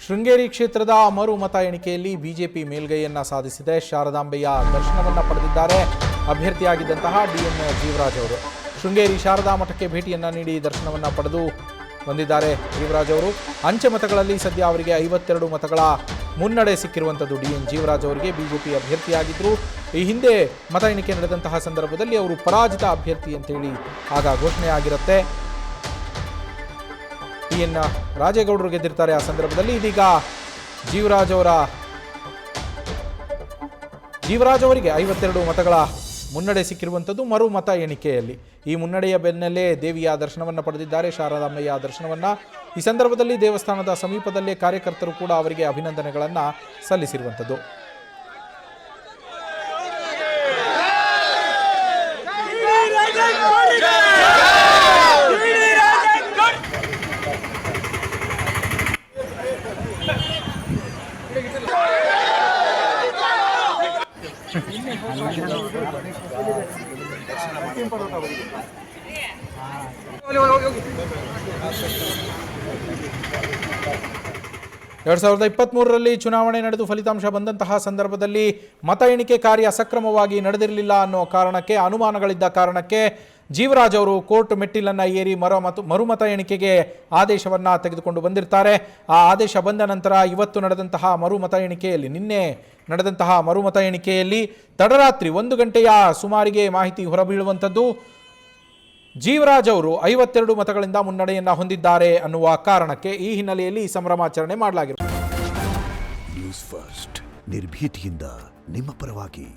ಶೃಂಗೇರಿ ಕ್ಷೇತ್ರದ ಮರು ಮತ ಎಣಿಕೆಯಲ್ಲಿ ಬಿಜೆಪಿ ಮೇಲ್ಗೈಯನ್ನ ಸಾಧಿಸಿದೆ. ಶಾರದಾಂಬೆಯ ದರ್ಶನವನ್ನ ಪಡೆದಿದ್ದಾರೆ ಅಭ್ಯರ್ಥಿಯಾಗಿದ್ದಂತಹ ಡಿಎನ್ ಜೀವರಾಜ್ ಅವರು. ಶೃಂಗೇರಿ ಶಾರದಾ ಮಠಕ್ಕೆ ಭೇಟಿಯನ್ನ ನೀಡಿ ದರ್ಶನವನ್ನ ಪಡೆದು ಬಂದಿದ್ದಾರೆ ಜೀವರಾಜ್ ಅವರು. ಅಂಚೆ ಮತಗಳಲ್ಲಿ ಸದ್ಯ ಅವರಿಗೆ 52 ಮತಗಳ ಮುನ್ನಡೆ ಸಿಕ್ಕಿರುವಂಥದ್ದು. ಡಿಎನ್ ಜೀವರಾಜ್ ಅವರಿಗೆ ಬಿಜೆಪಿ ಅಭ್ಯರ್ಥಿಯಾಗಿದ್ದರು. ಈ ಹಿಂದೆ ಮತ ಎಣಿಕೆ ನಡೆದಂತಹ ಸಂದರ್ಭದಲ್ಲಿ ಅವರು ಪರಾಜಿತ ಅಭ್ಯರ್ಥಿ ಅಂತೇಳಿ ಆಗ ಘೋಷಣೆ ಆಗಿರುತ್ತೆ. ಟಿಎನ್ ರಾಜೇಗೌಡರು ಗೆದ್ದಿರ್ತಾರೆ ಆ ಸಂದರ್ಭದಲ್ಲಿ. ಇದೀಗ ಜೀವರಾಜ್ ಅವರಿಗೆ 52 ಮತಗಳ ಮುನ್ನಡೆ ಸಿಕ್ಕಿರುವಂಥದ್ದು ಮರು ಮತ ಎಣಿಕೆಯಲ್ಲಿ. ಈ ಮುನ್ನಡೆಯ ಬೆನ್ನಲ್ಲೇ ದೇವಿಯ ದರ್ಶನವನ್ನು ಪಡೆದಿದ್ದಾರೆ, ಶಾರದಾಂಬೆಯ ದರ್ಶನವನ್ನು. ಈ ಸಂದರ್ಭದಲ್ಲಿ ದೇವಸ್ಥಾನದ ಸಮೀಪದಲ್ಲೇ ಕಾರ್ಯಕರ್ತರು ಕೂಡ ಅವರಿಗೆ ಅಭಿನಂದನೆಗಳನ್ನು ಸಲ್ಲಿಸಿರುವಂಥದ್ದು. ಎರಡ್ 2023ರಲ್ಲಿ ಚುನಾವಣೆ ನಡೆದು ಫಲಿತಾಂಶ ಬಂದಂತಹ ಸಂದರ್ಭದಲ್ಲಿ ಮತ ಎಣಿಕೆ ಕಾರ್ಯ ಸಕ್ರಮವಾಗಿ ನಡೆದಿರಲಿಲ್ಲ ಅನ್ನೋ ಕಾರಣಕ್ಕೆ, ಅನುಮಾನಗಳಿದ್ದ ಕಾರಣಕ್ಕೆ ಜೀವರಾಜ್ ಅವರು ಕೋರ್ಟ್ ಮೆಟ್ಟಿಲನ್ನು ಏರಿ ಮರುಮತ ಎಣಿಕೆಗೆ ಆದೇಶವನ್ನು ತೆಗೆದುಕೊಂಡು ಬಂದಿರ್ತಾರೆ. ಆ ಆದೇಶ ಬಂದ ನಂತರ ಇವತ್ತು ನಡೆದಂತಹ ಮರುಮತ ಎಣಿಕೆಯಲ್ಲಿ, ನಿನ್ನೆ ನಡೆದಂತಹ ಮರುಮತ ಎಣಿಕೆಯಲ್ಲಿ ತಡರಾತ್ರಿ 1 ಗಂಟೆಯ ಸುಮಾರಿಗೆ ಮಾಹಿತಿ ಹೊರಬೀಳುವಂಥದ್ದು. ಜೀವರಾಜ್ ಅವರು 52 ಮತಗಳಿಂದ ಮುನ್ನಡೆಯನ್ನು ಹೊಂದಿದ್ದಾರೆ ಅನ್ನುವ ಕಾರಣಕ್ಕೆ ಈ ಹಿನ್ನೆಲೆಯಲ್ಲಿ ಈ ಸಂಭ್ರಮಾಚರಣೆ ಮಾಡಲಾಗಿರುತ್ತದೆ. ನ್ಯೂಸ್ ಫಸ್ಟ್, ನಿರ್ಭೀತಿಯಿಂದ ನಿಮ್ಮ ಪರವಾಗಿ.